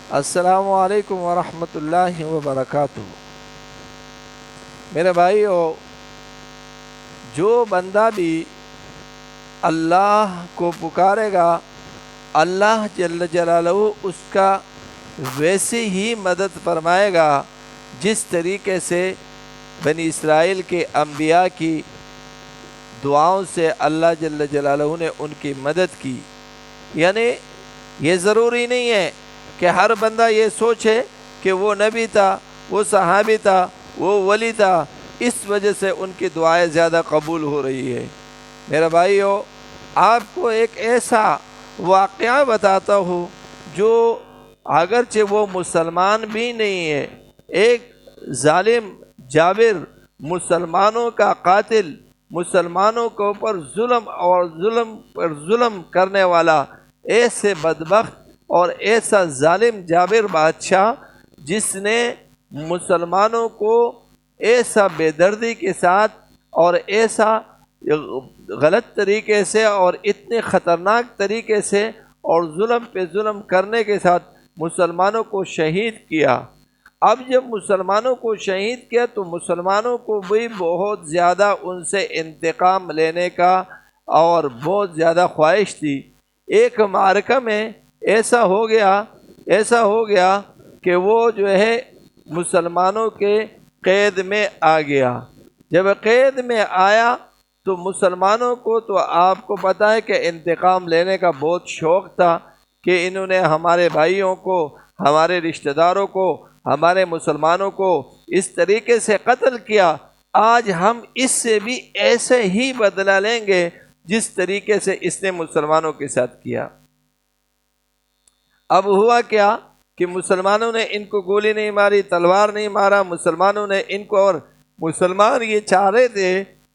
السلام علیکم ورحمۃ اللہ وبرکاتہ۔ میرے بھائیو، جو بندہ بھی اللہ کو پکارے گا، اللہ جل جلالہ اس کا ویسے ہی مدد فرمائے گا جس طریقے سے بنی اسرائیل کے انبیاء کی دعاؤں سے اللہ جل جلالہ نے ان کی مدد کی۔ یعنی یہ ضروری نہیں ہے کہ ہر بندہ یہ سوچے کہ وہ نبی تھا، وہ صحابی تھا، وہ ولی تھا، اس وجہ سے ان کی دعائیں زیادہ قبول ہو رہی ہے۔ میرے بھائیو، آپ کو ایک ایسا واقعہ بتاتا ہوں جو اگرچہ وہ مسلمان بھی نہیں ہے، ایک ظالم جابر، مسلمانوں کا قاتل، مسلمانوں کے اوپر ظلم کرنے والا، ایسے بدبخت اور ایسا ظالم جابر بادشاہ جس نے مسلمانوں کو ایسا بے دردی کے ساتھ اور ایسا غلط طریقے سے اور اتنے خطرناک طریقے سے اور ظلم پہ ظلم کرنے کے ساتھ مسلمانوں کو شہید کیا۔ اب جب مسلمانوں کو شہید کیا تو مسلمانوں کو بھی بہت زیادہ ان سے انتقام لینے کا اور بہت زیادہ خواہش تھی۔ ایک معرکہ میں ایسا ہو گیا کہ وہ جو ہے مسلمانوں کے قید میں آ گیا۔ جب قید میں آیا تو مسلمانوں کو تو آپ کو پتہ ہے کہ انتقام لینے کا بہت شوق تھا کہ انہوں نے ہمارے بھائیوں کو، ہمارے رشتہ داروں کو، ہمارے مسلمانوں کو اس طریقے سے قتل کیا، آج ہم اس سے بھی ایسے ہی بدلہ لیں گے جس طریقے سے اس نے مسلمانوں کے ساتھ کیا۔ اب ہوا کیا کہ مسلمانوں نے ان کو گولی نہیں ماری، تلوار نہیں مارا، مسلمانوں نے ان کو، اور مسلمان یہ چاہ رہے تھے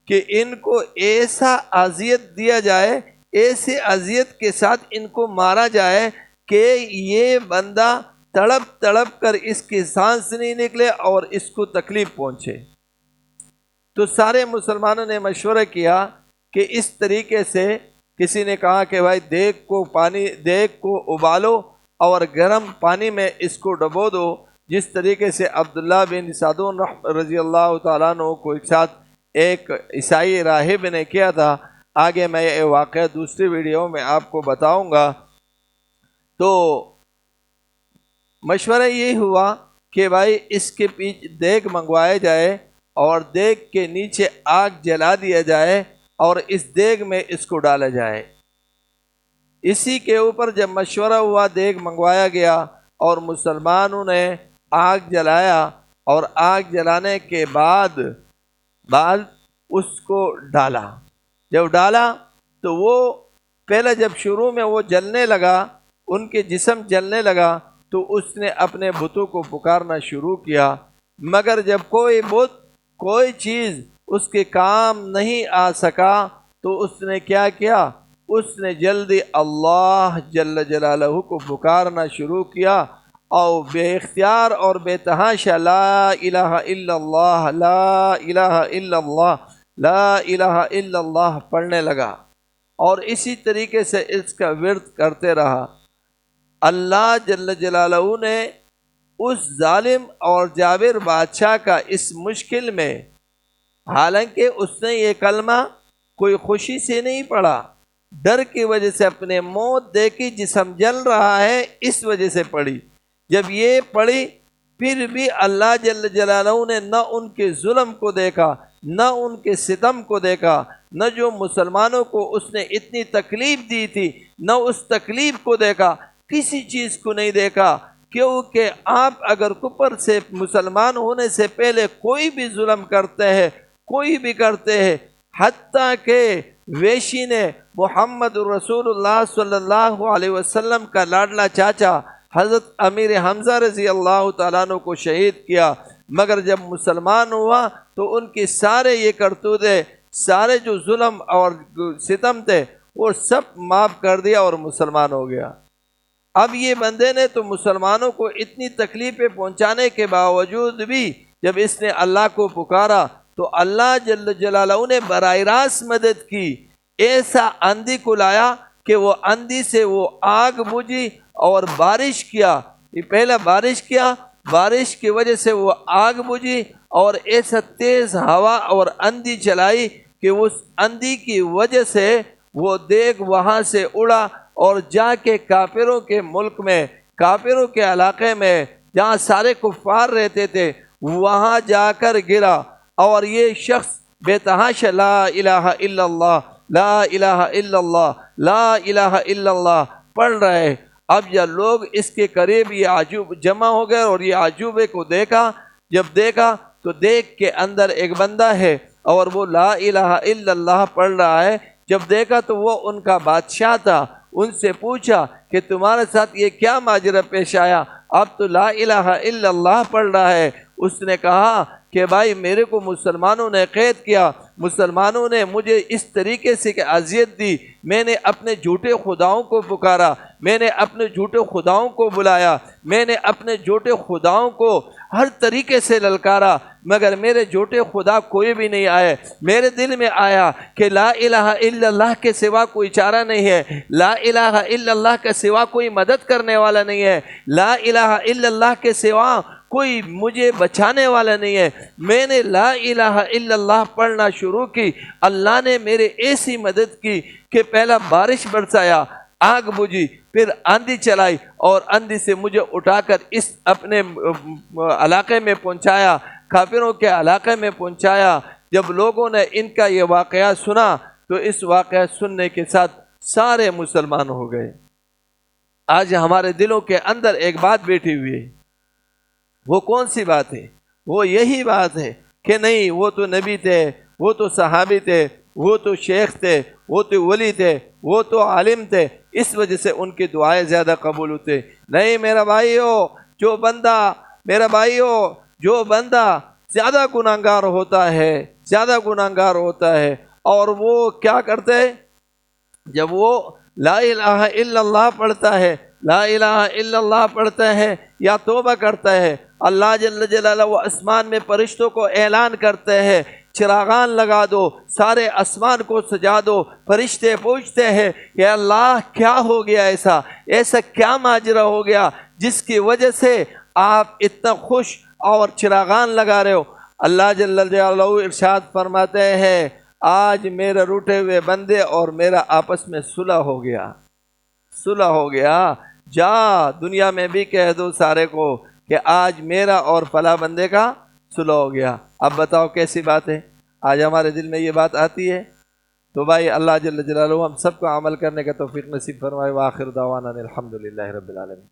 کہ ان کو ایسا اذیت دیا جائے، ایسے اذیت کے ساتھ ان کو مارا جائے کہ یہ بندہ تڑپ تڑپ کر اس کی سانس نہیں نکلے اور اس کو تکلیف پہنچے۔ تو سارے مسلمانوں نے مشورہ کیا کہ اس طریقے سے، کسی نے کہا کہ بھائی دیگ کو ابالو اور گرم پانی میں اس کو ڈبو دو، جس طریقے سے عبداللہ بن سعدون رضی اللہ تعالیٰ عنہ کو ایک ساتھ ایک عیسائی راہب نے کیا تھا۔ آگے میں یہ واقعہ دوسری ویڈیو میں آپ کو بتاؤں گا۔ تو مشورہ یہ ہوا کہ بھائی اس کے پیچھے دیگ منگوایا جائے اور دیگ کے نیچے آگ جلا دیا جائے اور اس دیگ میں اس کو ڈالا جائے۔ اسی کے اوپر جب مشورہ ہوا، دیگ منگوایا گیا اور مسلمانوں نے آگ جلایا، اور آگ جلانے کے بعد اس کو ڈالا۔ جب ڈالا تو وہ پہلے جب شروع میں وہ جلنے لگا، ان کے جسم جلنے لگا، تو اس نے اپنے بتوں کو پکارنا شروع کیا، مگر جب کوئی چیز اس کے کام نہیں آ سکا تو اس نے کیا کیا؟ اس نے جلدی اللہ جل جلالہ کو پکارنا شروع کیا اور بے اختیار اور بے تحاشا لا الہ الا اللہ، لا الہ الا اللہ، لا الہ الا اللہ پڑھنے لگا، اور اسی طریقے سے اس کا ورد کرتے رہا۔ اللہ جل جلالہ نے اس ظالم اور جابر بادشاہ کا اس مشکل میں، حالانکہ اس نے یہ کلمہ کوئی خوشی سے نہیں پڑھا، ڈر کی وجہ سے، اپنے موت دیکھی جسم جل رہا ہے اس وجہ سے پڑھی۔ جب یہ پڑھی پھر بھی اللہ جل جلالہ نے نہ ان کے ظلم کو دیکھا، نہ ان کے ستم کو دیکھا، نہ جو مسلمانوں کو اس نے اتنی تکلیف دی تھی نہ اس تکلیف کو دیکھا، کسی چیز کو نہیں دیکھا، کیونکہ آپ اگر کفر سے، مسلمان ہونے سے پہلے کوئی بھی ظلم کرتے ہیں، کوئی بھی کرتے ہیں، حتیٰ کہ ویشی نے محمد رسول اللہ صلی اللہ علیہ وسلم کا لاڈلا چاچا حضرت امیر حمزہ رضی اللہ تعالیٰ عنہ کو شہید کیا، مگر جب مسلمان ہوا تو ان کی سارے یہ کرتوتے، سارے جو ظلم اور ستم تھے وہ سب معاف کر دیا اور مسلمان ہو گیا۔ اب یہ بندے نے تو مسلمانوں کو اتنی تکلیفیں پہنچانے کے باوجود بھی جب اس نے اللہ کو پکارا تو اللہ جل جلالہ نے براہ راست مدد کی، ایسا آندھی کو لایا کہ وہ آندھی سے وہ آگ بجھی اور بارش کیا، یہ پہلا بارش کیا، بارش کی وجہ سے وہ آگ بجھی اور ایسا تیز ہوا اور اندھی چلائی کہ اس اندھی کی وجہ سے وہ دیگ وہاں سے اڑا اور جا کے کافروں کے ملک میں، کافروں کے علاقے میں جہاں سارے کفار رہتے تھے وہاں جا کر گرا، اور یہ شخص بے تحاشا لا الہ الا اللہ، لا الہ الا اللہ، لا الہ الا اللہ پڑھ رہے۔ اب یہ لوگ اس کے قریب یہ عجوب جمع ہو گئے اور یہ عجوبے کو دیکھا، جب دیکھا تو دیکھ کے اندر ایک بندہ ہے اور وہ لا الہ الا اللہ پڑھ رہا ہے۔ جب دیکھا تو وہ ان کا بادشاہ تھا، ان سے پوچھا کہ تمہارے ساتھ یہ کیا ماجرا پیش آیا، اب تو لا الہ الا اللہ پڑھ رہا ہے۔ اس نے کہا کہ بھائی میرے کو مسلمانوں نے قید کیا، مسلمانوں نے مجھے اس طریقے سے کہ اذیت دی، میں نے اپنے جھوٹے خداؤں کو پکارا، میں نے اپنے جھوٹے خداؤں کو بلایا، میں نے اپنے جھوٹے خداؤں کو ہر طریقے سے للکارا، مگر میرے جھوٹے خدا کوئی بھی نہیں آئے۔ میرے دل میں آیا کہ لا الہ الا اللہ کے سوا کوئی چارہ نہیں ہے، لا الہ الا اللہ کے سوا کوئی مدد کرنے والا نہیں ہے، لا الہ الا اللہ کے سوا کوئی مجھے بچانے والا نہیں ہے۔ میں نے لا الہ الا اللہ پڑھنا شروع کی، اللہ نے میرے ایسی مدد کی کہ پہلا بارش برسایا، آگ بجھی، پھر آندھی چلائی اور آندھی سے مجھے اٹھا کر اس اپنے علاقے میں پہنچایا، کافروں کے علاقے میں پہنچایا۔ جب لوگوں نے ان کا یہ واقعہ سنا تو اس واقعہ سننے کے ساتھ سارے مسلمان ہو گئے۔ آج ہمارے دلوں کے اندر ایک بات بیٹھی ہوئی ہے، وہ کون سی بات ہے؟ وہ یہی بات ہے کہ نہیں وہ تو نبی تھے، وہ تو صحابی تھے، وہ تو شیخ تھے، وہ تو ولی تھے، وہ تو عالم تھے، اس وجہ سے ان کی دعائیں زیادہ قبول ہوتے۔ نہیں میرا بھائیو، جو بندہ زیادہ گناہگار ہوتا ہے، زیادہ گناہگار ہوتا ہے، اور وہ کیا کرتے ہیں؟ جب وہ لا الہ الا اللہ پڑھتا ہے، لا الہ الا اللہ پڑھتا ہے یا توبہ کرتا ہے، اللہ جل جلالہ وہ آسمان میں فرشتوں کو اعلان کرتے ہیں، چراغان لگا دو، سارے آسمان کو سجا دو۔ فرشتے پوچھتے ہیں کہ اللہ کیا ہو گیا، ایسا کیا ماجرا ہو گیا جس کی وجہ سے آپ اتنا خوش اور چراغان لگا رہے ہو؟ اللہ جل جلالہ ارشاد فرماتے ہیں آج میرے روٹے ہوئے بندے اور میرا آپس میں صلح ہو گیا، صلح ہو گیا۔ جا دنیا میں بھی کہہ دو سارے کو کہ آج میرا اور فلاں بندے کا صلح ہو گیا۔ اب بتاؤ کیسی بات ہے؟ آج ہمارے دل میں یہ بات آتی ہے؟ تو بھائی اللہ جل جلالہ ہم سب کو عمل کرنے کا توفیق نصیب فرمائے۔ وآخر دعوانا الحمدللہ رب العالمین۔